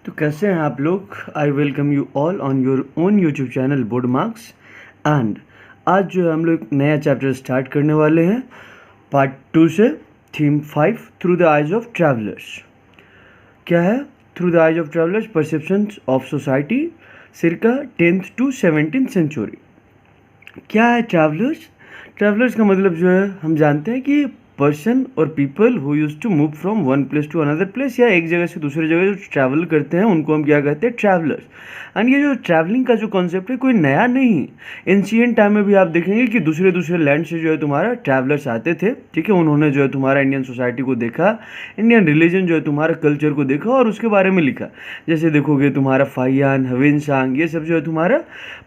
तो कैसे हैं आप लोग। I welcome you all on your own YouTube channel board marks. And आज जो है हम लोग नया चैप्टर स्टार्ट करने वाले हैं पार्ट 2 से, theme 5 through the eyes of travellers. क्या है through the eyes of travellers? Perceptions of society circa 10th to 17th century. क्या है ट्रैवलर्स? ट्रैवलर्स का मतलब जो है हम जानते हैं कि पर्सन और people who use to move from one place to another place, या एक जगह से दूसरी जगह जो ट्रैवल करते हैं उनको हम क्या कहते हैं? ट्रैवलर्स। एंड ये जो ट्रैवलिंग का जो कॉन्सेप्ट है कोई नया नहीं। एंशिएंट टाइम में भी आप देखेंगे कि दूसरे दूसरे लैंड से जो है तुम्हारा ट्रैवलर्स आते थे, ठीक है। उन्होंने जो है तुम्हारा इंडियन सोसाइटी को देखा, इंडियन रिलीजन जो है तुम्हारा कल्चर को देखा और उसके बारे में लिखा। जैसे देखोगे तुम्हारा फाहियान, हवेनसांग, ये सब जो है तुम्हारा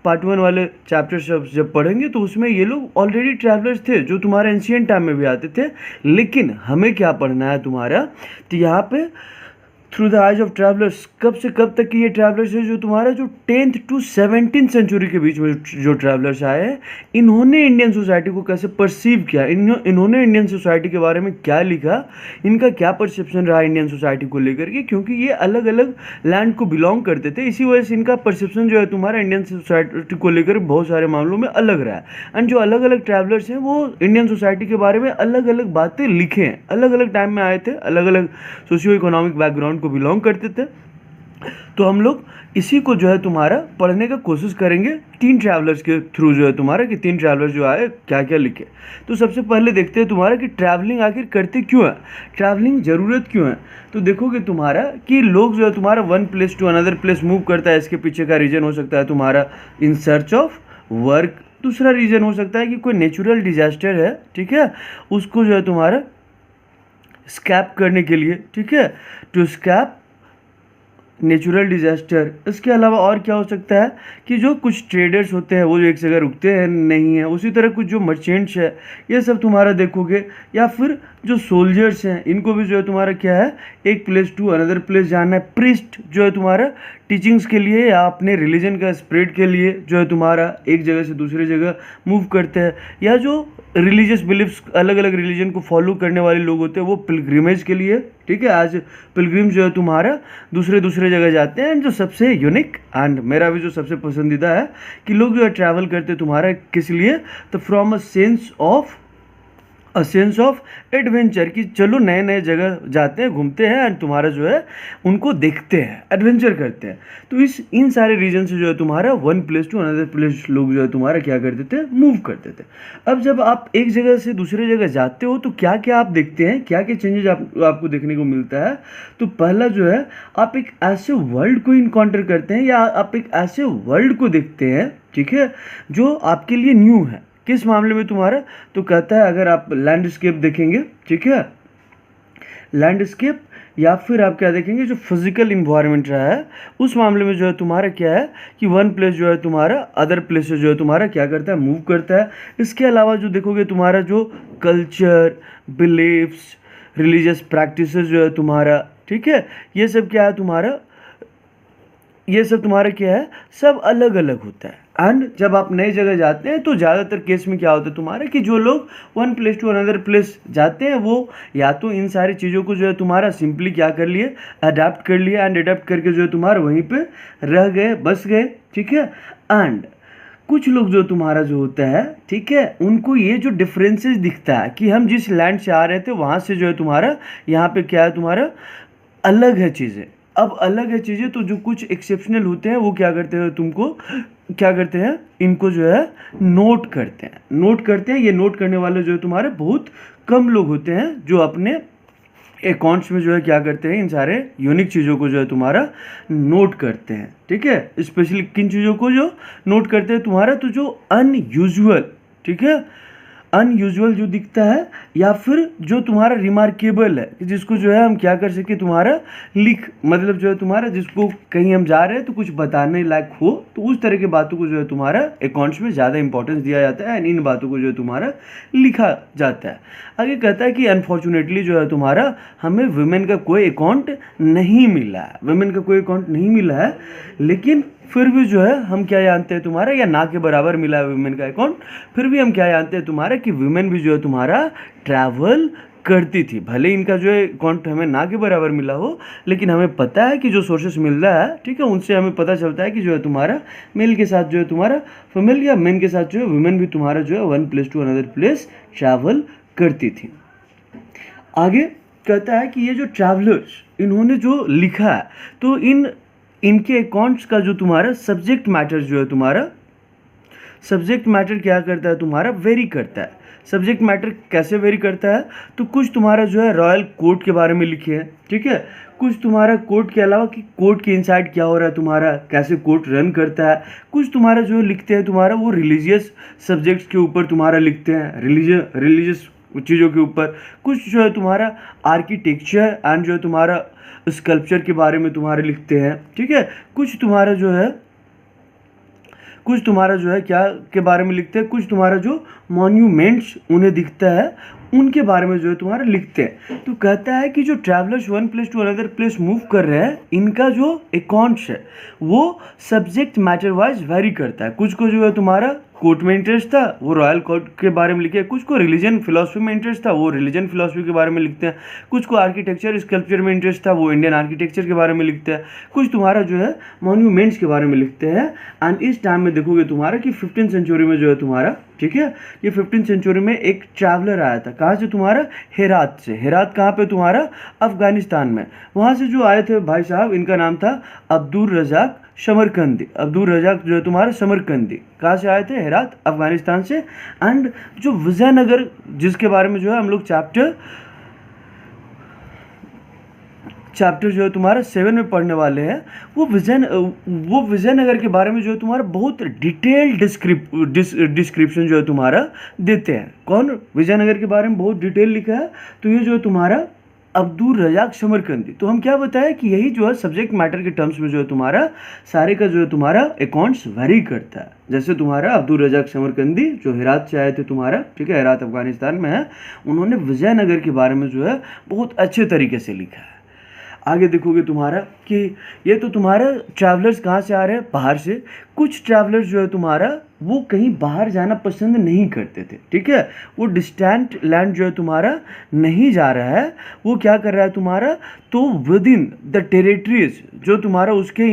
पार्ट 1 वाले चैप्टर जब पढ़ेंगे तो उसमें ये लोग ऑलरेडी ट्रैवलर्स थे जो तुम्हारे एंशिएंट टाइम में भी आते थे। लेकिन हमें क्या पढ़ना है तुम्हारा, तो यहाँ पे through the eyes of travellers कब से कब तक की ये ट्रैवलर्स है, जो तुम्हारा जो 10th to 17th सेंचुरी के बीच में जो ट्रैवलर्स आए हैं, इन्होंने इंडियन सोसाइटी को कैसे परसीव किया, इन्होंने इंडियन सोसाइटी के बारे में क्या लिखा, इनका क्या परसेप्शन रहा इंडियन सोसाइटी को लेकर के, क्योंकि ये अलग अलग लैंड को बिलोंग करते थे। इसी वजह से इनका परसेप्शन जो है तुम्हारा इंडियन सोसाइटी को लेकर बहुत सारे मामलों में अलग रहा है। एंड जो अलग अलग ट्रैवलर्स हैं वो इंडियन सोसाइटी के बारे में अलग अलग बातें लिखे हैं, अलग अलग टाइम में आए थे, अलग अलग सोशियो इकोनॉमिक बैकग्राउंड को बिलोंग करते थे। तो हम लोग इसी को जो है तुम्हारा पढ़ने का कोशिश करेंगे 3 ट्रैवलर्स के थ्रू, जो है तुम्हारा कि 3 ट्रैवलर्स जो आए क्या क्या लिखे। तो सबसे पहले देखते हैं तुम्हारा कि ट्रैवलिंग आखिर करते क्यों है, ट्रैवलिंग ज़रूरत क्यों है। तो देखोगे तुम्हारा कि लोग जो है तुम्हारा one place to another place move करता है। इसके पीछे का रीज़न हो सकता है तुम्हारा इन सर्च ऑफ वर्क। दूसरा रीज़न हो सकता है कि कोई नेचुरल डिजास्टर है, ठीक है, उसको जो है तुम्हारा स्कैप करने के लिए, ठीक है, टू स्कैप नेचुरल डिजास्टर। इसके अलावा और क्या हो सकता है कि जो कुछ ट्रेडर्स होते हैं वो जो एक जगह रुकते हैं नहीं है, उसी तरह कुछ जो मर्चेंट्स है ये सब तुम्हारा देखोगे, या फिर जो सोल्जर्स हैं इनको भी जो है तुम्हारा क्या है, एक प्लेस टू अनदर प्लेस जाना है। प्रीस्ट जो है तुम्हारा टीचिंग्स के लिए या अपने रिलीजन का स्प्रेड के लिए जो है तुम्हारा एक जगह से दूसरी जगह मूव करते हैं, या जो रिलीजियस बिलीफ्स अलग अलग रिलीजन को फॉलो करने वाले लोग होते हैं वो पिलग्रिमेज के लिए, ठीक है। आज पिलग्रिम जो है तुम्हारा दूसरे जगह जाते हैं। एंड जो सबसे यूनिक एंड मेरा भी जो सबसे पसंदीदा है कि लोग जो है ट्रैवल करते तुम्हारा किस लिए, तो from a sense of adventure, कि चलो नए नए जगह जाते हैं, घूमते हैं एंड तुम्हारा जो है उनको देखते हैं, एडवेंचर करते हैं। तो इन सारे रीजन से जो है तुम्हारा one place to another place लोग जो है तुम्हारा क्या करते थे, मूव करते थे। अब जब आप एक जगह से दूसरे जगह जाते हो तो क्या क्या आप देखते हैं, क्या क्या चेंजेज आपको देखने को मिलता है। तो पहला जो है आप एक ऐसे वर्ल्ड को इनकाउंटर करते हैं, या आप एक ऐसे वर्ल्ड को देखते हैं, ठीक है, जो आपके लिए न्यू है। किस मामले में तुम्हारा, तो कहता है अगर आप लैंडस्केप देखेंगे, ठीक है, लैंडस्केप, या फिर आप क्या देखेंगे जो फिजिकल इन्वायरमेंट रहा है, उस मामले में जो है तुम्हारा क्या है कि वन प्लेस जो है तुम्हारा अदर प्लेस जो है तुम्हारा क्या करता है, मूव करता है। इसके अलावा जो देखोगे तुम्हारा जो कल्चर, बिलीफ्स, रिलीजियस प्रैक्टिसेस जो है तुम्हारा, ठीक है, ये सब क्या है तुम्हारा, ये सब तुम्हारा क्या है, सब अलग अलग होता है। एंड जब आप नई जगह जाते हैं तो ज़्यादातर केस में क्या होता है तुम्हारा कि जो लोग one place to another place जाते हैं वो या तो इन सारी चीज़ों को जो है तुम्हारा सिंपली क्या कर लिए, अडेप्ट कर लिया, एंड अडेप्ट करके जो है तुम्हारा वहीं पे रह गए, बस गए, ठीक है। एंड कुछ लोग जो तुम्हारा जो होता है, ठीक है, उनको ये जो डिफरेंसेस दिखता है कि हम जिस लैंड से आ रहे थे वहाँ से जो है तुम्हारा यहाँ पे क्या है तुम्हारा अलग है चीज़ें। अब अलग है चीज़ें तो जो कुछ एक्सेप्शनल होते हैं वो क्या करते हैं, तुमको क्या करते हैं, इनको जो है नोट करते हैं। ये नोट करने वाले जो है तुम्हारे बहुत कम लोग होते हैं जो अपने अकाउंट्स में जो है क्या करते हैं, इन सारे यूनिक चीज़ों को जो है तुम्हारा नोट करते हैं, ठीक है। स्पेशली किन चीज़ों को जो नोट करते हैं तुम्हारा, तो जो अनयूजुअल, ठीक है, अनयूजुअल जो दिखता है, या फिर जो तुम्हारा रिमार्केबल है, कि जिसको जो है हम क्या कर सके तुम्हारा लिख, मतलब जो है तुम्हारा जिसको कहीं हम जा रहे हैं तो कुछ बताने लायक हो, तो उस तरह की बातों को जो है तुम्हारा अकाउंट्स में ज़्यादा इंपॉर्टेंस दिया जाता है एंड इन बातों को जो है तुम्हारा लिखा जाता है। आगे कहता है कि अनफॉर्चुनेटली जो है तुम्हारा हमें वुमेन का कोई अकाउंट नहीं मिला है, लेकिन फिर भी जो है हम क्या जानते हैं तुम्हारा, या ना के बराबर मिला है वीमेन का अकाउंट, फिर भी हम क्या जानते हैं तुम्हारा कि वीमेन भी जो है तुम्हारा ट्रैवल करती थी। भले इनका जो है अकाउंट हमें ना के बराबर मिला हो, लेकिन हमें पता है कि जो सोर्सेस मिल रहा है, ठीक है, उनसे हमें पता चलता है कि जो है तुम्हारा मेल के साथ जो है तुम्हारा फीमेल, या मेन के साथ जो है वुमेन भी तुम्हारा जो है one place to another place travel करती थी। आगे कहता है कि ये जो ट्रैवलर्स इन्होंने जो लिखा है, तो इनके अकाउंट्स का जो तुम्हारा सब्जेक्ट मैटर जो है तुम्हारा, सब्जेक्ट मैटर क्या करता है तुम्हारा, वेरी करता है। सब्जेक्ट मैटर कैसे वेरी करता है, तो कुछ तुम्हारा जो है रॉयल कोर्ट के बारे में लिखे हैं, ठीक है, कुछ तुम्हारा कोर्ट के अलावा कि कोर्ट के इनसाइड क्या हो रहा है तुम्हारा, कैसे कोर्ट रन करता है, कुछ तुम्हारा जो लिखते हैं तुम्हारा वो रिलीजियस सब्जेक्ट्स के ऊपर तुम्हारा लिखते हैं, रिलीजियस चीज़ों के ऊपर, कुछ जो है तुम्हारा आर्किटेक्चर एंड जो है तुम्हारा स्कल्पचर के बारे में तुम्हारे लिखते हैं, ठीक है, कुछ तुम्हारा जो है क्या के बारे में लिखते हैं, कुछ तुम्हारा जो मॉन्यूमेंट्स उन्हें दिखता है उनके बारे में जो है तुम्हारा लिखते हैं। तो कहता है कि जो travellers one place to another place move कर रहे हैं, इनका जो अकाउंट्स है वो सब्जेक्ट मैटर वाइज वेरी करता है। कुछ को जो है तुम्हारा कोर्ट में इंटरेस्ट था, वो रॉयल कोर्ट के बारे में लिखे, कुछ को रिलीजन फिलोसफी में इंटरेस्ट था, वो रिलीजन फिलोसफी के बारे में लिखते हैं, कुछ को आर्किटेक्चर स्कल्पचर में इंटरेस्ट था, वो इंडियन आर्किटेक्चर के बारे में लिखते हैं, कुछ तुम्हारा जो है मॉन्यूमेंट्स के बारे में लिखते हैं। एंड इस टाइम में देखोगे तुम्हारा कि 15th सेंचुरी में जो है तुम्हारा, ठीक है, ये 15th सेंचुरी में एक ट्रैवलर आया था, कहाँ से तुम्हारा, हेरात से। हेरात कहाँ पे तुम्हारा, अफगानिस्तान में। वहाँ से जो आए थे भाई साहब, इनका नाम था अब्दुल रजाक समरकंदी। अब्दुल रजाक जो है तुम्हारा समरकंदी कहाँ से आए थे, हेरात अफगानिस्तान से। एंड जो विजयनगर जिसके बारे में जो है हम लोग चैप्टर जो है तुम्हारा 7 में पढ़ने वाले हैं, वो विजयनगर के बारे में जो है तुम्हारा बहुत डिटेल्ड डिस्क्रिप्शन जो है तुम्हारा देते हैं। कौन, विजयनगर के बारे में बहुत डिटेल लिखा है, तो ये जो है तुम्हारा अब्दुल रजाक समरकंदी। तो हम क्या बताया कि यही जो है सब्जेक्ट मैटर के टर्म्स में जो है तुम्हारा सारे का जो है तुम्हारा अकाउंट्स वेरी करता है। जैसे तुम्हारा अब्दुल रजाक समरकंदी जो हेरात से आए थे तुम्हारा, ठीक है, हेरात अफगानिस्तान में है, उन्होंने विजयनगर के बारे में जो है बहुत अच्छे तरीके से लिखा है। आगे देखोगे तुम्हारा कि ये तो तुम्हारा ट्रैवलर्स कहाँ से आ रहे हैं, बाहर से। कुछ ट्रैवलर्स जो है तुम्हारा वो कहीं बाहर जाना पसंद नहीं करते थे, ठीक है, वो डिस्टेंट लैंड जो है तुम्हारा नहीं जा रहा है, वो क्या कर रहा है तुम्हारा, तो विद इन द टेरिटरीज जो तुम्हारा उसके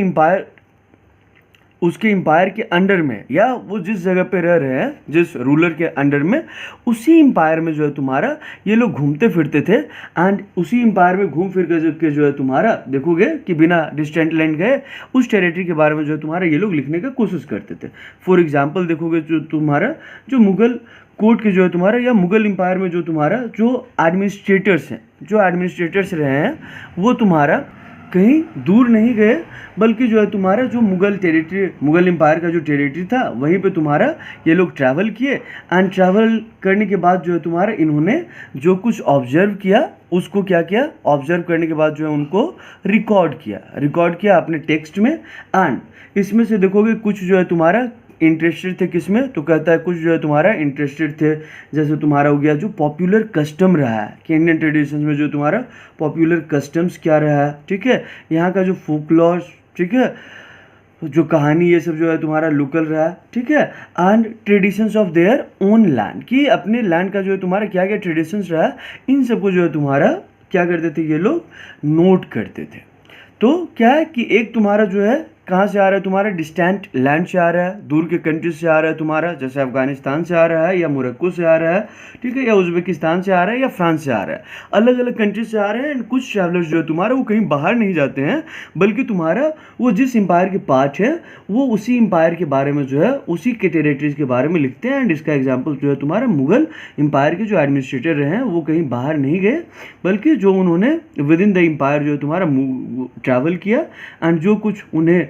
एम्पायर के अंडर में, या वो जिस जगह पे रह रहे हैं, जिस रूलर के अंडर में, उसी एम्पायर में जो है तुम्हारा ये लोग घूमते फिरते थे। एंड उसी एम्पायर में घूम फिर के जो है तुम्हारा देखोगे कि बिना डिस्टेंट लैंड गए उस टेरिटरी के बारे में जो है तुम्हारा ये लोग लिखने का कोशिश करते थे। फॉर एग्जाम्पल देखोगे जो तुम्हारा जो मुगल कोर्ट के जो है तुम्हारा, या मुगल एम्पायर में जो तुम्हारा जो एडमिनिस्ट्रेटर्स हैं, जो एडमिनिस्ट्रेटर्स रहे हैं, वो तुम्हारा कहीं दूर नहीं गए, बल्कि जो है तुम्हारा जो मुगल एम्पायर का जो टेरिटरी था वहीं पे तुम्हारा ये लोग ट्रैवल किए। एंड ट्रैवल करने के बाद जो है तुम्हारा इन्होंने जो कुछ ऑब्जर्व किया उसको क्या किया, ऑब्जर्व करने के बाद जो है उनको रिकॉर्ड किया अपने टेक्स्ट में। एंड इसमें से देखोगे कुछ जो है तुम्हारा इंटरेस्टेड थे किसमें, तो कहता है कुछ जो है तुम्हारा इंटरेस्टेड थे, जैसे तुम्हारा हो गया जो पॉपुलर कस्टम रहा है कि इंडियन ट्रेडिशंस में जो तुम्हारा पॉपुलर कस्टम्स क्या रहा है, ठीक है, यहाँ का जो फोकलॉर, ठीक है, जो कहानी ये सब जो है तुम्हारा लोकल रहा है, ठीक है। And traditions of their own land, कि अपने लैंड का जो है तुम्हारा क्या क्या ट्रेडिशंस रहा है, इन सबको जो है तुम्हारा क्या करते थे ये लोग, नोट करते थे। तो क्या है कि एक तुम्हारा जो है कहाँ से आ रहा है तुम्हारा, डिस्टेंट लैंड से आ रहा है, दूर के कंट्रीज से आ रहा है तुम्हारा, जैसे अफगानिस्तान से आ रहा है, या मोरक्को से आ रहा है, ठीक है, या उज्बेकिस्तान से आ रहा है, या फ्रांस से आ रहा है, अलग अलग कंट्रीज से आ रहे हैं। एंड कुछ ट्रैवलर्स जो है तुम्हारा वो कहीं बाहर नहीं जाते हैं, बल्कि तुम्हारा वो जिस एम्पायर के पार्ट है वो उसी एम्पायर के बारे में जो है उसी के टेरिटरीज के बारे में लिखते हैं। एंड इसका एग्जाम्पल जो है तुम्हारा मुगल एम्पायर के जो एडमिनिस्ट्रेटर रहे हैं वो कहीं बाहर नहीं गए, बल्कि जो उन्होंने विद इन द एम्पायर जो है तुम्हारा ट्रैवल किया, एंड जो कुछ उन्हें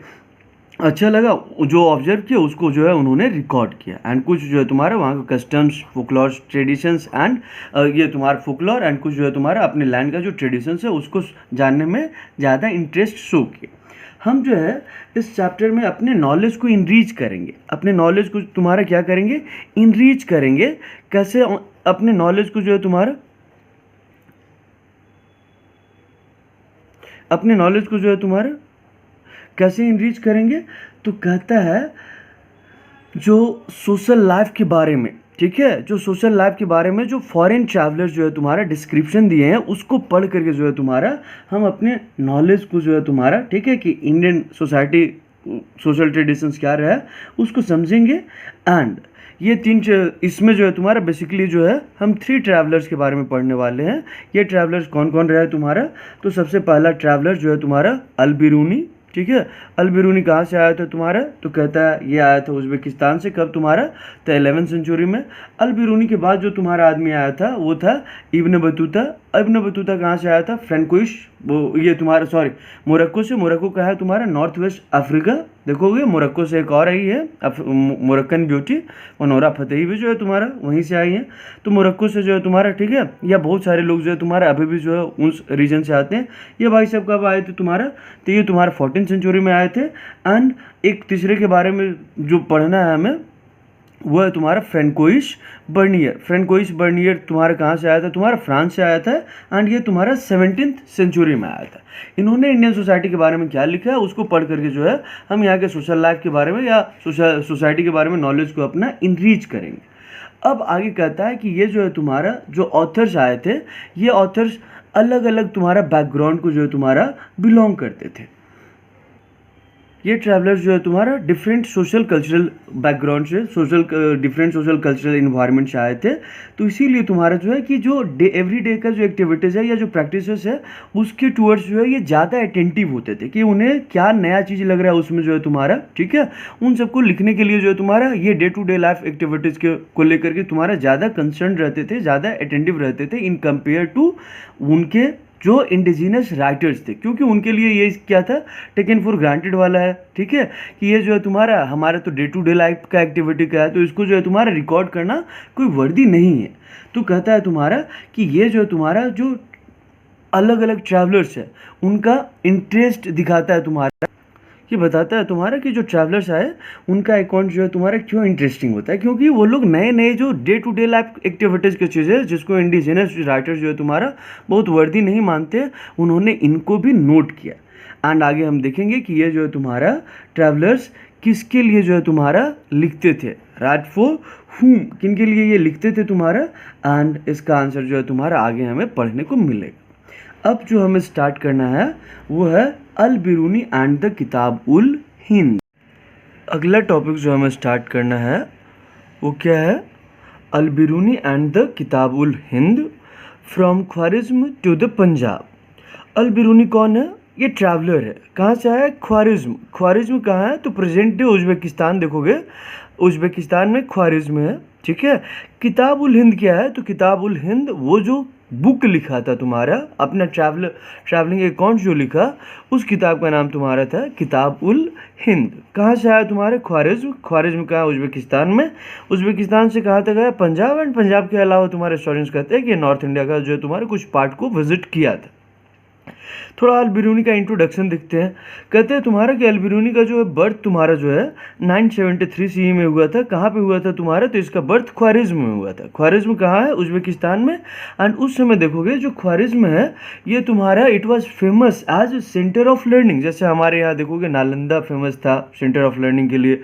अच्छा लगा, जो ऑब्जर्व किया उसको जो है उन्होंने रिकॉर्ड किया। एंड कुछ जो है तुम्हारा वहाँ का कस्टम्स, फोकलॉर, ट्रेडिशंस एंड ये तुम्हारा फोकलॉर, एंड कुछ जो है तुम्हारा अपने लैंड का जो ट्रेडिशंस है उसको जानने में ज़्यादा इंटरेस्ट शो किया। हम जो है इस चैप्टर में अपने नॉलेज को इनरीच करेंगे, अपने नॉलेज को तुम्हारा क्या करेंगे, इनरीच करेंगे। कैसे अपने नॉलेज को जो है तुम्हारा, अपने नॉलेज को जो है तुम्हारा कैसे इनरीच करेंगे? तो कहता है जो सोशल लाइफ के बारे में, ठीक है, जो सोशल लाइफ के बारे में जो फॉरेन ट्रैवलर्स जो है तुम्हारा डिस्क्रिप्शन दिए हैं उसको पढ़ करके जो है तुम्हारा हम अपने नॉलेज को जो है तुम्हारा, ठीक है, कि इंडियन सोसाइटी सोशल ट्रेडिशंस क्या रहा है उसको समझेंगे। एंड ये इसमें जो है तुम्हारा बेसिकली जो है हम 3 ट्रैवलर्स के बारे में पढ़ने वाले हैं। ये ट्रैवलर्स कौन कौन रहा है तुम्हारा? तो सबसे पहला ट्रैवलर जो है तुम्हारा अल बिरूनी, ठीक है। अल बिरूनी कहाँ से आया था तुम्हारा? तो कहता है ये आया था उज़्बेकिस्तान से। कब तुम्हारा? तो 11वीं सेंचुरी में। अल बिरूनी के बाद जो तुम्हारा आदमी आया था वो था इब्न बतूता। इब्न बतूता कहाँ से आया था? फ्रेंकोइश, वो ये तुम्हारा सॉरी मोरक्को से। मोरक्को का है तुम्हारा नॉर्थ वेस्ट अफ्रीका। देखोगे मोरक्को से एक और आई है मोरक्कन ब्यूटी, मनोरा फतेही भी जो है तुम्हारा वहीं से आई है। तो मोरक्को से जो है तुम्हारा, ठीक है, या बहुत सारे लोग जो है तुम्हारा अभी भी जो है उस रीजन से आते हैं। ये भाई साहब कब आए थे तुम्हारा? तो ये तुम्हारा 14वीं सेंचुरी में आए थे। एंड एक तीसरे के बारे में जो पढ़ना है हमें वो है तुम्हारा फ्रेंकोइश बर्नियर। फ्रेंकोइश बर्नियर तुम्हारा कहाँ से आया था? तुम्हारा फ्रांस से आया था। एंड ये तुम्हारा 17वीं सेंचुरी में आया था। इन्होंने इंडियन सोसाइटी के बारे में क्या लिखा है उसको पढ़ करके जो है हम यहाँ के सोशल लाइफ के बारे में या सोसाइटी के बारे में नॉलेज को अपना इनरीच करेंगे। अब आगे कहता है कि ये जो है तुम्हारा जो ऑथर्स आए थे, ये ऑथर्स अलग अलग तुम्हारा बैकग्राउंड को जो है तुम्हारा बिलोंग करते थे। ये ट्रैवलर्स जो है तुम्हारा डिफरेंट सोशल कल्चरल बैकग्राउंड से, डिफरेंट सोशल कल्चरल इन्वायरमेंट से आए थे। तो इसीलिए तुम्हारा जो है कि जो एवरी डे का जो एक्टिविटीज़ है या जो प्रैक्टिसेस है उसके टूवर्ड्स जो है ये ज़्यादा अटेंटिव होते थे कि उन्हें क्या नया चीज़ लग रहा है उसमें जो है तुम्हारा, ठीक है, उन सबको लिखने के लिए जो है तुम्हारा ये day to day life activities के को लेकर के तुम्हारा ज़्यादा कंसर्न रहते थे, ज़्यादा अटेंटिव रहते थे इन कंपेयर टू उनके जो इंडिजिनस राइटर्स थे। क्योंकि उनके लिए ये क्या था? टेकन फॉर ग्रांटेड वाला है, ठीक है, कि ये जो है तुम्हारा हमारा तो डे टू डे लाइफ का एक्टिविटी का है, तो इसको जो है तुम्हारा रिकॉर्ड करना कोई वर्दी नहीं है। तो कहता है तुम्हारा कि ये जो है तुम्हारा जो अलग अलग ट्रैवलर्स है उनका इंटरेस्ट दिखाता है तुम्हारा, ये बताता है तुम्हारा कि जो ट्रैवलर्स आए उनका अकाउंट जो है तुम्हारा क्यों इंटरेस्टिंग होता है। क्योंकि वो लोग नए नए जो day to day life activities की चीज़ें जिसको इंडिजिनस राइटर्स जो है तुम्हारा बहुत वर्दी नहीं मानते, उन्होंने इनको भी नोट किया। एंड आगे हम देखेंगे कि ये जो है तुम्हारा ट्रैवलर्स किसके लिए जो है तुम्हारा लिखते थे, राइट फॉर हुम, किन के लिए ये लिखते थे तुम्हारा। एंड इसका आंसर जो है तुम्हारा आगे हमें पढ़ने को मिलेगा। अब जो हमें स्टार्ट करना है वो है अल Biruni and the Kitab ul Hind. अगला टॉपिक जो हमें स्टार्ट करना है वो क्या है? अल Biruni and the Kitab ul Hind from Khwarizm to the Punjab. Al Biruni कौन है? ये ट्रैवलर है। कहाँ से आया? ख्वारिज्म। ख्वारिज्म कहाँ है? तो प्रेजेंट डे उज़्बेकिस्तान। देखोगे उज़्बेकिस्तान में ख्वारिज्म है, ठीक है। किताब उल हिंद क्या है? तो किताब उल हिंद वो जो बुक लिखा था तुम्हारा, अपना ट्रैवलिंग अकाउंट जो लिखा, उस किताब का नाम तुम्हारा था किताब उल हिंद। कहाँ से आया तुम्हारे? ख्वारिज्म। ख्वारिज्म कहाँ? उज़्बेकिस्तान में। उज़्बेकिस्तान से कहाँ तक आया? पंजाब। एंड पंजाब के अलावा तुम्हारे स्टूडेंट्स कहते हैं कि नॉर्थ इंडिया का जो है तुम्हारे कुछ पार्ट को विजिट किया था। थोड़ा अल बिरूनी का इंट्रोडक्शन देखते हैं। कहते हैं तुम्हारा कि अल बिरूनी का जो है बर्थ तुम्हारा जो है 973 CE में हुआ था। कहाँ पे हुआ था तुम्हारा? तो इसका बर्थ ख्वारिज्म में हुआ था। ख्वारिज्म कहाँ है? उज़्बेकिस्तान में। एंड उस समय देखोगे जो ख्वारिज्म है ये तुम्हारा it was famous as centre of learning. जैसे हमारे यहाँ देखोगे नालंदा फेमस था सेंटर ऑफ लर्निंग के लिए,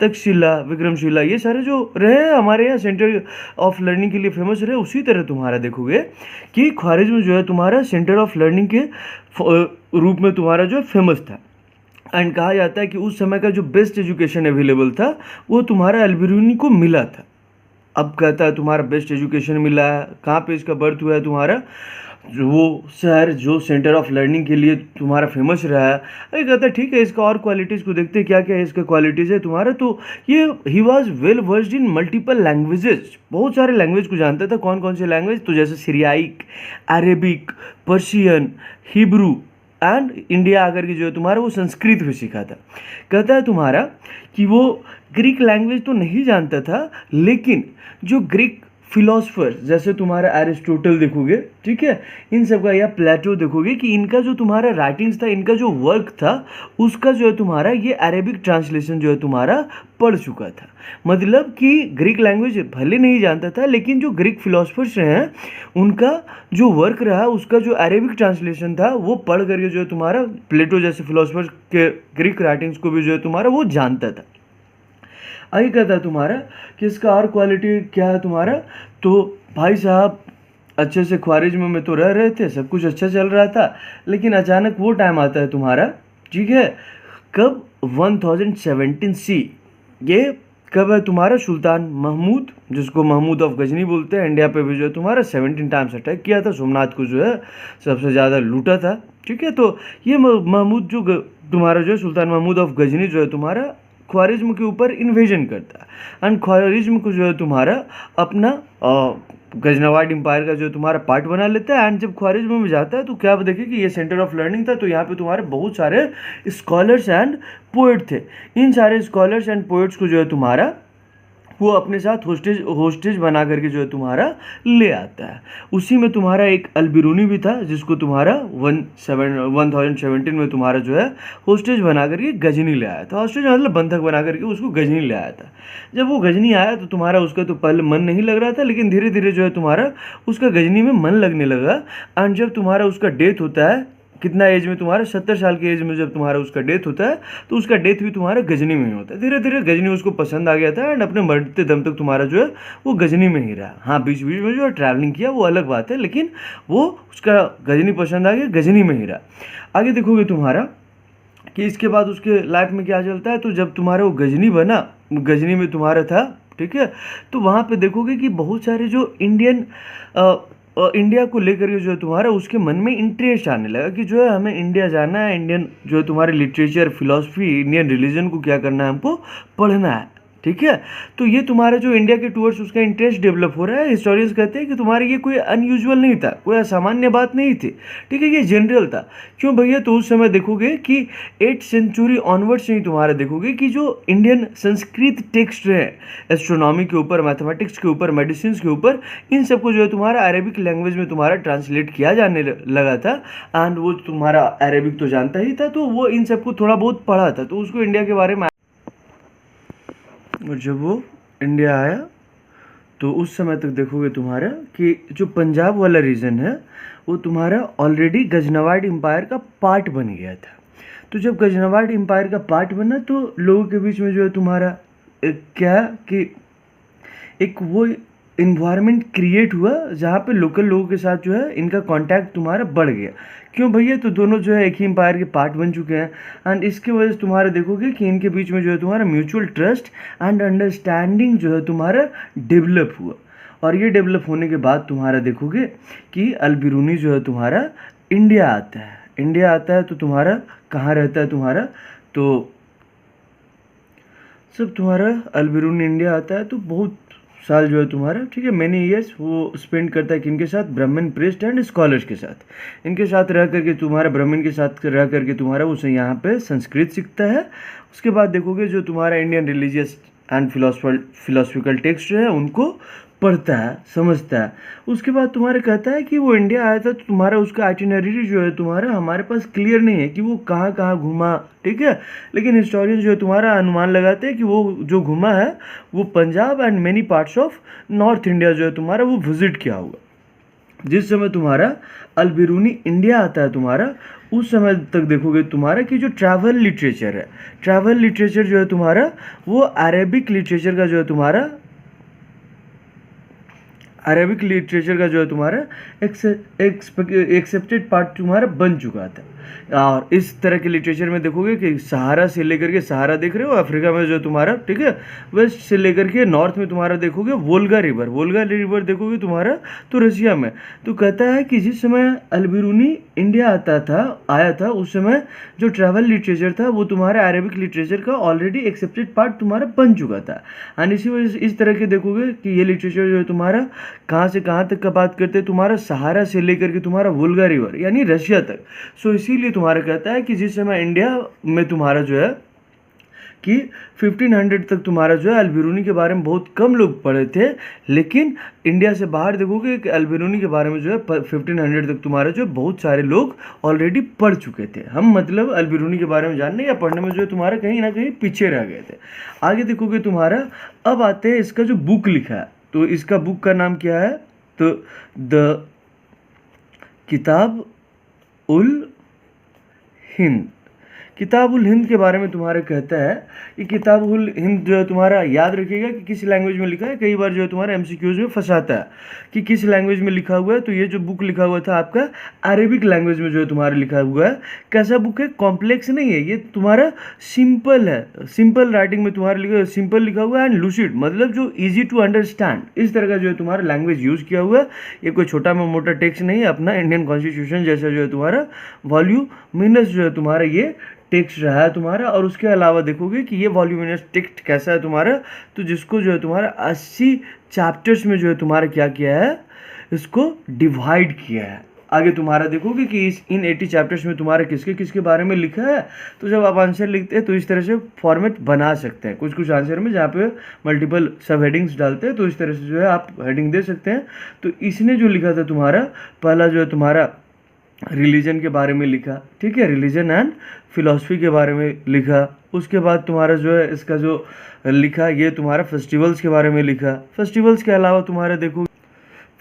तक्षशिला, विक्रमशिला, ये सारे जो रहे हमारे यहाँ सेंटर ऑफ लर्निंग के लिए फेमस रहे। उसी तरह तुम्हारा देखोगे कि ख्वारिज्म जो है तुम्हारा सेंटर ऑफ लर्निंग के रूप में तुम्हारा जो फेमस था। एंड कहा जाता है कि उस समय का जो बेस्ट एजुकेशन अवेलेबल था वो तुम्हारा अल बिरूनी को मिला था। अब कहता है तुम्हारा बेस्ट एजुकेशन मिला है, कहाँ पे इसका बर्थ हुआ है तुम्हारा? जो वो शहर जो सेंटर ऑफ लर्निंग के लिए तुम्हारा फेमस रहा है। अरे कहता है ठीक है, इसका और क्वालिटीज़ को देखते हैं क्या क्या इसका क्वालिटीज़ है तुम्हारा। तो ये he was well versed in multiple languages, बहुत सारे लैंग्वेज को जानता था। कौन कौन से लैंग्वेज? तो जैसे Syriac, Arabic, Persian, Hebrew and India आकर के जो है तुम्हारा वो संस्कृत भी सीखा था। कहता है तुम्हारा कि वो ग्रीक लैंग्वेज तो नहीं जानता था, लेकिन जो ग्रीक फिलोसफर्स जैसे तुम्हारा एरिस्टोटल देखोगे, ठीक है, इन सब का, या प्लेटो देखोगे कि इनका जो तुम्हारा राइटिंग्स था, इनका जो वर्क था, उसका जो है तुम्हारा ये अरेबिक ट्रांसलेशन जो है तुम्हारा पढ़ चुका था। मतलब कि ग्रीक लैंग्वेज भले नहीं जानता था, लेकिन जो ग्रीक फिलोसफर्स हैं उनका जो वर्क रहा, उसका जो अरेबिक ट्रांसलेशन था वो पढ़ करके जो है तुम्हारा प्लेटो जैसे फिलोसफर्स के ग्रीक राइटिंग्स को भी जो है तुम्हारा वो जानता था। आगे कहता है तुम्हारा कि इसका और क्वालिटी क्या है तुम्हारा, तो भाई साहब अच्छे से ख्वारिज्म में तो रह रहे थे, सब कुछ अच्छा चल रहा था, लेकिन अचानक वो टाइम आता है तुम्हारा, ठीक है, कब 1017 सी, ये कब है तुम्हारा, सुल्तान महमूद, जिसको महमूद ऑफ गजनी बोलते हैं, इंडिया पे भी जो है तुम्हारा 17 टाइम्स अटैक किया था, सोमनाथ को जो है सबसे ज़्यादा लूटा था, ठीक है। तो ये महमूद जो तुम्हारा जो है सुल्तान महमूद ऑफ गजनी जो है तुम्हारा ख्वारिज्म के ऊपर इन्वेजन करता है एंड ख्वारिज्म को जो है तुम्हारा अपना गजनवाड एम्पायर का जो तुम्हारा पार्ट बना लेता है। एंड जब ख्वारिज्म में जाता है तो क्या आप देखिए कि ये सेंटर ऑफ लर्निंग था, तो यहाँ पे तुम्हारे बहुत सारे स्कॉलर्स एंड पोएट थे। इन सारे स्कॉलर्स एंड पोएट्स को जो है तुम्हारा वो अपने साथ होस्टेज बना करके जो है तुम्हारा ले आता है। उसी में तुम्हारा एक अलबिरूनी भी था, जिसको तुम्हारा 1017 में तुम्हारा जो है होस्टेज बना करके गजनी ले आया था। होस्टेज मतलब बंधक बना करके उसको गजनी ले आया था। जब वो गजनी आया तो तुम्हारा उसका तो पहले मन नहीं लग रहा था, लेकिन धीरे धीरे जो है तुम्हारा उसका गजनी में मन लगने लगा। एंड जब तुम्हारा उसका डेथ होता है, कितना एज में तुम्हारा, 70 साल की एज में जब तुम्हारा उसका डेथ होता है, तो उसका डेथ भी तुम्हारा गजनी में ही होता है। धीरे धीरे गजनी उसको पसंद आ गया था एंड अपने मरते दम तक तुम्हारा जो है वो गजनी में ही रहा। हाँ, बीच बीच में जो है ट्रैवलिंग किया वो अलग बात है, लेकिन वो उसका गजनी पसंद आ गया, गजनी में ही रहा। आगे देखोगे तुम्हारा कि इसके बाद उसके लाइफ में क्या चलता है। तो जब तुम्हारा वो गजनी बना, गजनी में तुम्हारा था, ठीक है, तो वहाँ पे देखोगे कि बहुत सारे जो इंडिया को लेकर के जो है तुम्हारा उसके मन में इंटरेस्ट आने लगा कि जो है हमें इंडिया जाना है, इंडियन जो है तुम्हारे लिटरेचर, फिलॉसफी, इंडियन रिलीजन को क्या करना है, हमको पढ़ना है, ठीक है। तो ये तुम्हारा जो इंडिया के टूवर्ड्स उसका इंटरेस्ट डेवलप हो रहा है। हिस्टोरियंस कहते हैं कि तुम्हारे ये कोई अनयूजुअल नहीं था, कोई असामान्य बात नहीं थी, ठीक है, ये जनरल था। क्यों भैया, तो उस समय देखोगे कि 8th सेंचुरी ऑनवर्ड से ही तुम्हारा देखोगे कि जो इंडियन संस्कृत टेक्स्ट है, एस्ट्रोनॉमी के ऊपर, मैथमेटिक्स के ऊपर, मेडिसिन के ऊपर, इन सबको जो है तुम्हारा अरेबिक लैंग्वेज में तुम्हारा ट्रांसलेट किया जाने लगा था। एंड वो तुम्हारा अरेबिक तो जानता ही था, तो वो इन सबको थोड़ा बहुत पढ़ा था, तो उसको इंडिया के बारे में। और जब वो इंडिया आया तो उस समय तक देखोगे तुम्हारा कि जो पंजाब वाला रीजन है वो तुम्हारा ऑलरेडी गजनवाड एम्पायर का पार्ट बन गया था। तो जब गजनवाड एम्पायर का पार्ट बना तो लोगों के बीच में जो है तुम्हारा क्या कि एक वो इन्वायरमेंट क्रिएट हुआ जहाँ पे लोकल लोगों के साथ जो है इनका कांटेक्ट तुम्हारा बढ़ गया। क्यों भैया, तो दोनों जो है एक ही एम्पायर के पार्ट बन चुके हैं। एंड इसके वजह से तुम्हारा देखोगे कि इनके बीच में जो है तुम्हारा म्यूचुअल ट्रस्ट एंड अंडरस्टैंडिंग जो है तुम्हारा डेवलप हुआ। और ये डेवलप होने के बाद तुम्हारा देखोगे कि अलबिरूनी जो है तुम्हारा इंडिया आता है। इंडिया आता है तो तुम्हारा कहाँ रहता है तुम्हारा, तो सब तुम्हारा अलबिरूनी इंडिया आता है तो बहुत साल जो है तुम्हारा, ठीक है, मैनी ईयर्स वो स्पेंड करता है किनके साथ, ब्राह्मण, प्रीस्ट एंड स्कॉलर्स के साथ। इनके साथ रह करके तुम्हारा, ब्राह्मण के साथ रह करके तुम्हारा उसे यहाँ पे संस्कृत सीखता है। उसके बाद देखोगे जो तुम्हारा Indian religious and philosophical text जो है उनको पढ़ता है, समझता है। उसके बाद तुम्हारे कहता है कि वो इंडिया आया था तो तुम्हारा उसका आइटिनरी जो है तुम्हारा हमारे पास क्लियर नहीं है कि वो कहाँ कहाँ घूमा, ठीक है, लेकिन हिस्टोरियन जो है तुम्हारा अनुमान लगाते हैं कि वो जो घूमा है वो Punjab and many parts of north India जो है तुम्हारा वो विजिट किया होगा। जिस समय तुम्हारा अलबिरूनी इंडिया आता है तुम्हारा, उस समय तक देखोगे तुम्हारा कि जो ट्रैवल लिटरेचर है, ट्रैवल लिटरेचर जो है तुम्हारा वो अरेबिक लिटरेचर का जो है तुम्हारा, अरेबिक लिटरेचर का जो है तुम्हारा एक्सेप्टेड पार्ट तुम्हारा बन चुका था। और इस तरह के लिटरेचर में देखोगे कि सहारा से लेकर के, सहारा देख रहे हो अफ्रीका में जो तुम्हारा, ठीक है, वेस्ट से लेकर के नॉर्थ में तुम्हारा देखोगे वोल्गा रिवर, वोल्गा रिवर देखोगे तुम्हारा तो रशिया में। तो कहता है कि जिस समय अलबिरूनी इंडिया आया था उस समय जो ट्रैवल लिटरेचर था वो तुम्हारा अरेबिक लिटरेचर का ऑलरेडी एक्सेप्टेड पार्ट तुम्हारा बन चुका था। एंड इसी वजह से इस तरह के देखोगे कि ये लिटरेचर जो है तुम्हारा कहाँ से कहाँ तक का बात करते हैं, तुम्हारा सहारा से लेकर के तुम्हारा वोल्गा रिवर यानी रशिया तक। सो इसीलिए तुम्हारा कहता है कि जिस समय इंडिया में तुम्हारा जो है कि 1500 तक तुम्हारा जो है अल-बिरूनी के बारे में बहुत कम लोग पढ़े थे, लेकिन इंडिया से बाहर देखोगे कि अल-बिरूनी के बारे में जो है 1500 तक तुम्हारा जो है बहुत सारे लोग ऑलरेडी पढ़ चुके थे। हम मतलब अल-बिरूनी के बारे में जानने या पढ़ने में जो है तुम्हारा कहीं ना कहीं पीछे रह गए थे। आगे देखोगे तुम्हारा, अब आते हैं इसका जो बुक लिखा है, तो इसका बुक का नाम क्या है, तो द किताब उल हिंद। किताब उल हिंद के बारे में तुम्हारा कहता है कि किताब उल हिंद जो है तुम्हारा, याद रखिएगा कि किस लैंग्वेज में लिखा है, कई बार जो है तुम्हारा एमसीक्यूज में फंसाता है कि किस लैंग्वेज में लिखा हुआ है। तो ये जो बुक लिखा हुआ था आपका अरेबिक लैंग्वेज में जो है तुम्हारा लिखा हुआ है। कैसा बुक है, कॉम्प्लेक्स नहीं है, ये तुम्हारा सिंपल है, सिंपल राइटिंग में तुम्हारा लिखा, सिंपल लिखा हुआ है एंड लूसिड, मतलब जो ईजी टू अंडरस्टैंड, इस तरह का जो है तुम्हारा लैंग्वेज यूज़ किया हुआ है। ये कोई छोटा में मोटा टेक्स्ट नहीं है, अपना इंडियन कॉन्स्टिट्यूशन जैसा जो है तुम्हारा वॉल्यूमिनस जो है तुम्हारा ये टेक्स्ट रहा है तुम्हारा। और उसके अलावा देखोगे कि ये वॉल्यूमिनस टेक्स्ट कैसा है तुम्हारा, तो जिसको जो है तुम्हारा 80 चैप्टर्स में जो है तुम्हारा क्या किया है, इसको डिवाइड किया है। आगे तुम्हारा देखोगे कि इन 80 चैप्टर्स में तुम्हारा किसके किसके बारे में लिखा है। तो जब आप आंसर लिखते हैं तो इस तरह से फॉर्मेट बना सकते हैं, कुछ कुछ आंसर में जहाँ पे मल्टीपल सब हेडिंग्स डालते हैं, तो इस तरह से जो है आप हेडिंग दे सकते हैं। तो इसने जो लिखा था तुम्हारा, पहला जो है तुम्हारा रिलीजन के बारे में लिखा, ठीक है, रिलीजन एंड फिलॉसफी के बारे में लिखा। उसके बाद तुम्हारा जो है इसका जो लिखा, ये तुम्हारा फेस्टिवल्स के बारे में लिखा। फेस्टिवल्स के अलावा तुम्हारा देखो,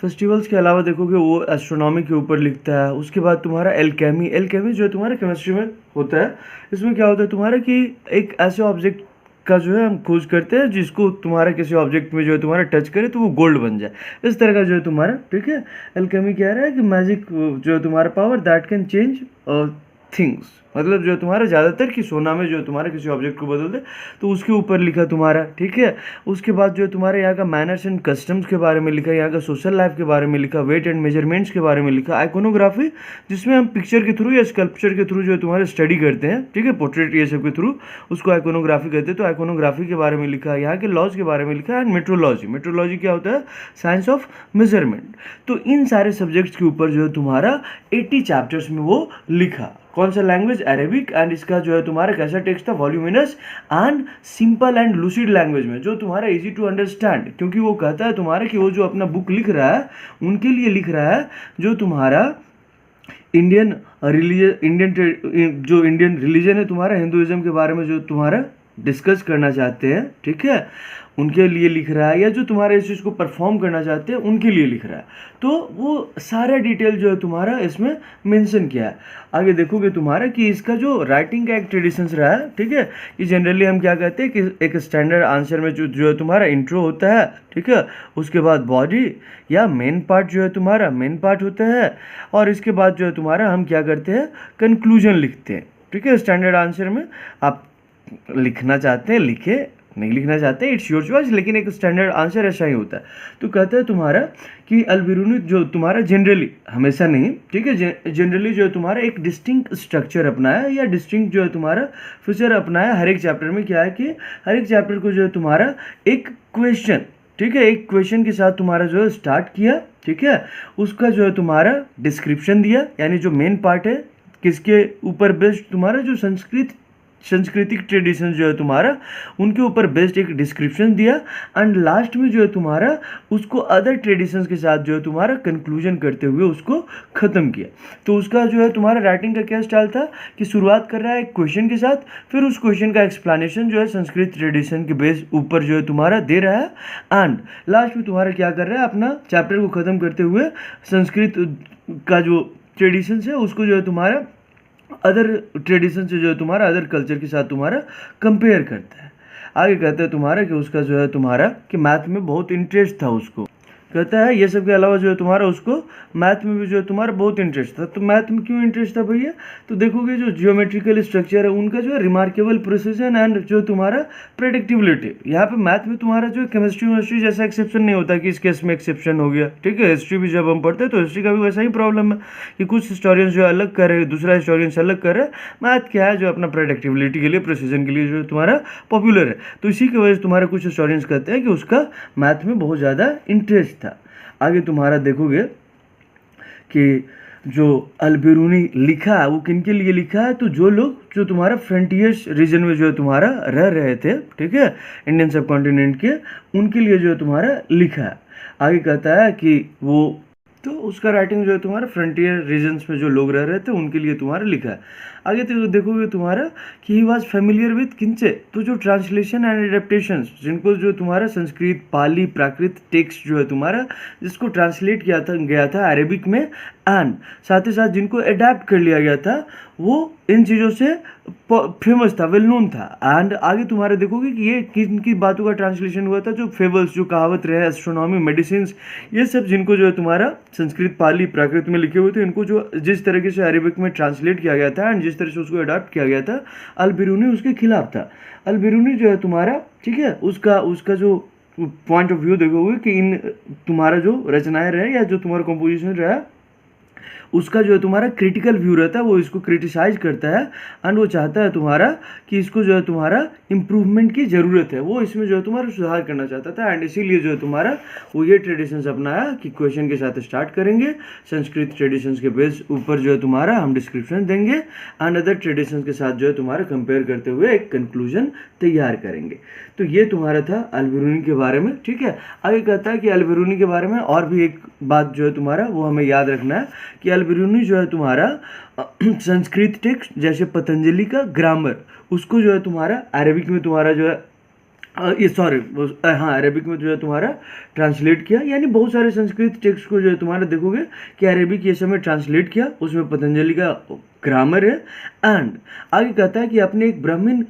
फेस्टिवल्स के अलावा देखोगे वो एस्ट्रोनॉमी के ऊपर लिखता है। उसके बाद तुम्हारा एल्केमी, एल्केमी जो है तुम्हारा केमिस्ट्री में होता है। इसमें क्या होता है तुम्हारा कि एक ऐसे ऑब्जेक्ट का जो है हम खोज करते हैं जिसको तुम्हारा किसी ऑब्जेक्ट में जो है तुम्हारा टच करे तो वो गोल्ड बन जाए, इस तरह का जो है तुम्हारा, ठीक है। एल्केमी कह रहा है कि मैजिक जो है तुम्हारा power that can change things, मतलब जो है तुम्हारा ज़्यादातर कि सोना में जो है तुम्हारा किसी ऑब्जेक्ट को बदल दे, तो उसके ऊपर लिखा तुम्हारा, ठीक है। उसके बाद जो है तुम्हारे यहाँ का मैनर्स एंड कस्टम्स के बारे में लिखा, यहाँ का सोशल लाइफ के बारे में लिखा, वेट एंड मेजरमेंट्स के बारे में लिखा। आइकोनोग्राफी, जिसमें हम पिक्चर के थ्रू या स्कल्पचर के थ्रू जो है तुम्हारे स्टडी करते हैं, ठीक है, पोर्ट्रेट ये सब के थ्रू, उसको आइकोनोग्राफी कहते हैं। तो आइकोनोग्राफी के बारे में लिखा, यहाँ के लॉज के बारे में लिखा एंड मेट्रोलॉजी। मेट्रोलॉजी क्या होता है, साइंस ऑफ मेजरमेंट। तो इन सारे सब्जेक्ट्स के ऊपर जो है तुम्हारा 80 चैप्टर्स में वो लिखा। कौन सा लैंग्वेज, अरेबिक, एंड इसका जो है तुम्हारा कैसा टेक्स्ट था, voluminous and simple and lucid language में, जो तुम्हारा इजी टू अंडरस्टैंड। क्योंकि वो कहता है तुम्हारा कि वो जो अपना बुक लिख रहा है उनके लिए लिख रहा है जो तुम्हारा इंडियन रिलीजन है तुम्हारा, हिंदुइज्म के बारे में जो तुम्हारा डिस्कस करना चाहते हैं, ठीक है, उनके लिए लिख रहा है, या जो तुम्हारे इस चीज़ को परफॉर्म करना चाहते हैं उनके लिए लिख रहा है। तो वो सारा डिटेल जो है तुम्हारा इसमें मेंशन किया है। आगे देखोगे तुम्हारा कि इसका जो राइटिंग का एक ट्रेडिशंस रहा है, ठीक है, कि जनरली हम क्या कहते हैं कि एक स्टैंडर्ड आंसर में जो है तुम्हारा इंट्रो होता है, ठीक है, उसके बाद बॉडी या मेन पार्ट जो है तुम्हारा मेन पार्ट होता है, और इसके बाद जो है तुम्हारा हम क्या करते हैं, कंक्लूजन लिखते हैं, ठीक है। स्टैंडर्ड आंसर में आप लिखना चाहते हैं लिखे, नहीं लिखना चाहते हैं इट्स योर चॉइस, लेकिन एक स्टैंडर्ड आंसर ऐसा ही होता है। तो कहता है तुम्हारा कि अल-बिरूनी जो तुम्हारा जनरली, हमेशा नहीं, ठीक है, जनरली जो है तुम्हारा एक डिस्टिंक्ट स्ट्रक्चर अपनाया या डिस्टिंक्ट जो है तुम्हारा फीचर अपनाया हर एक चैप्टर में। क्या है कि हर एक चैप्टर को जो है तुम्हारा एक क्वेश्चन, ठीक है, एक क्वेश्चन के साथ तुम्हारा जो है स्टार्ट किया, ठीक है, उसका जो है तुम्हारा डिस्क्रिप्शन दिया, यानी जो मेन पार्ट है किसके ऊपर बेस्ड, तुम्हारा जो सांस्कृतिक ट्रेडिशन जो है तुम्हारा उनके ऊपर बेस्ड एक डिस्क्रिप्शन दिया, एंड लास्ट में जो है तुम्हारा उसको अदर ट्रेडिशंस के साथ जो है तुम्हारा कंक्लूजन करते हुए उसको ख़त्म किया। तो उसका जो है तुम्हारा राइटिंग का क्या स्टाइल था कि शुरुआत कर रहा है एक क्वेश्चन के साथ, फिर उस क्वेश्चन का एक्सप्लेनेशन जो है संस्कृत ट्रेडिशन के बेस ऊपर जो है तुम्हारा दे रहा है, एंड लास्ट में तुम्हारा क्या कर रहा है, अपना चैप्टर को ख़त्म करते हुए संस्कृत का जो ट्रेडिशंस है उसको जो है तुम्हारा अदर ट्रेडिशन से जो है तुम्हारा अदर कल्चर के साथ तुम्हारा कंपेयर करता है। आगे कहते हैं तुम्हारा कि उसका जो है तुम्हारा कि मैथ में बहुत इंटरेस्ट था उसको, कहता है ये सब के अलावा जो है तुम्हारा उसको मैथ में भी जो है तुम्हारा बहुत इंटरेस्ट था। तो मैथ में क्यों इंटरेस्ट था भैया, तो देखोगे जो जियोमेट्रिकल स्ट्रक्चर है उनका जो है रिमार्केबल प्रिसिजन एंड जो तुम्हारा प्रेडिक्टिबिलिटी। यहाँ पे मैथ में तुम्हारा जो है केमिस्ट्री जैसा एक्सेप्शन नहीं होता कि इस केस में एक्सेप्शन हो गया, ठीक है। हिस्ट्री भी जब हम पढ़ते हैं तो हिस्ट्री का भी वैसा ही प्रॉब्लम है कि कुछ हिस्टोरियंस जो अलग कर रहे हैं, दूसरा हिस्टोरियंस अलग कर रहे हैं। मैथ क्या है, जो अपना प्रेडिक्टिबिलिटी के लिए, प्रिसिजन के लिए जो तुम्हारा पॉपुलर है। तो इसी की वजह से तुम्हारे कुछ हिस्टोरियंस कहते हैं कि उसका मैथ में बहुत ज़्यादा इंटरेस्ट था। आगे तुम्हारा देखोगे कि जो अल-बिरूनी लिखा है वो किन के लिए लिखा है, तो जो लोग जो तुम्हारा फ्रंटियर्स रीजन में जो है तुम्हारा रह रहे थे, ठीक है, इंडियन सब कॉन्टिनेंट के, उनके लिए जो है तुम्हारा लिखा है। आगे कहता है कि वो, तो उसका राइटिंग जो है तुम्हारा फ्रंटियर रीजन्स में जो लोग रह रहे थे उनके लिए तुम्हारा लिखा है। आगे तो देखोगे तुम्हारा कि ही वॉज फेमिलियर विथ किनसे, तो जो ट्रांसलेशन एंड एडेप्टेशंस, जिनको जो तुम्हारा संस्कृत, पाली, प्राकृत टेक्स्ट जो है तुम्हारा, जिसको ट्रांसलेट किया था गया था अरेबिक में, एंड साथ ही साथ जिनको अडेप्ट कर लिया गया था, वो इन चीज़ों से फेमस था, वेल नोन था। एंड आगे तुम्हारे देखोगे कि ये किन की बातों का ट्रांसलेशन हुआ था, जो फेबल्स, जो कहावत रहे, एस्ट्रोनॉमी, मेडिसिन, ये सब जिनको जो है तुम्हारा संस्कृत, पाली, प्राकृत में लिखे हुए थे, इनको जो जिस तरीके से अरेबिक में ट्रांसलेट किया गया था एंड जिस तरह से उसको अडॉप्ट किया गया था, अल-बिरूनी उसके खिलाफ था। अल-बिरूनी जो है तुम्हारा, ठीक है, उसका जो पॉइंट ऑफ व्यू देखोगे कि इन तुम्हारा जो रचनाएं रहे या जो तुम्हारा कंपोजिशन रहा, उसका जो है तुम्हारा क्रिटिकल व्यू रहता है, वो इसको क्रिटिसाइज करता है एंड वो चाहता है तुम्हारा कि इसको जो है तुम्हारा इम्प्रूवमेंट की ज़रूरत है, वो इसमें जो है तुम्हारा सुधार करना चाहता था। एंड इसीलिए जो है तुम्हारा वो ये ट्रेडिशंस अपनाया कि क्वेश्चन के साथ स्टार्ट करेंगे, संस्कृत ट्रेडिशंस के बेस ऊपर जो है तुम्हारा हम डिस्क्रिप्शन देंगे एंड अदर ट्रेडिशंस के साथ जो है तुम्हारा कंपेयर करते हुए एक कंक्लूजन तैयार करेंगे। तो ये तुम्हारा था अल-बिरूनी के बारे में, ठीक है। आगे कहता है कि अल-बिरूनी के बारे में और भी एक बात जो है तुम्हारा वो हमें याद रखना है कि अल-बिरूनी जो है तुम्हारा संस्कृत टेक्स्ट जैसे पतंजलि का ग्रामर, उसको जो है तुम्हारा अरेबिक में तुम्हारा जो है अरेबिक में जो है तुम्हारा ट्रांसलेट किया। यानी बहुत सारे संस्कृत टेक्स्ट को जो है तुम्हारा देखोगे कि अरेबिक ये समय ट्रांसलेट किया, उसमें पतंजलि का ग्रामर है। एंड आगे कहता है कि अपने एक ब्राह्मण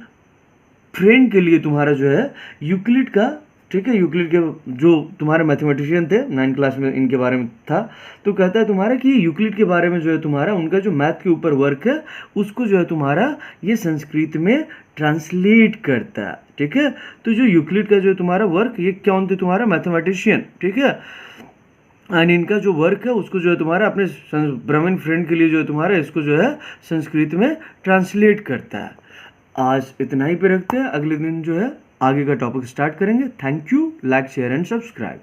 फ्रेंड के लिए तुम्हारा जो है यूक्लिड का, ठीक है, यूक्लिड के जो तुम्हारे मैथमेटिशियन थे 9th क्लास में इनके बारे में था, तो कहता है तुम्हारा कि यूक्लिड के बारे में जो है तुम्हारा उनका जो मैथ के ऊपर वर्क है उसको जो है तुम्हारा ये संस्कृत में ट्रांसलेट करता है, ठीक है। तो जो यूक्लिड का जो तुम्हारा वर्क, ये कौन थे, तुम्हारा मैथमेटिशियन, ठीक है, एंड इनका जो वर्क है उसको जो है तुम्हारा अपने ब्राह्मण फ्रेंड के लिए जो है तुम्हारा इसको जो है संस्कृत में ट्रांसलेट करता है। आज इतना ही पे रखते हैं, अगले दिन जो है आगे का टॉपिक स्टार्ट करेंगे। Thank you, like, share and subscribe.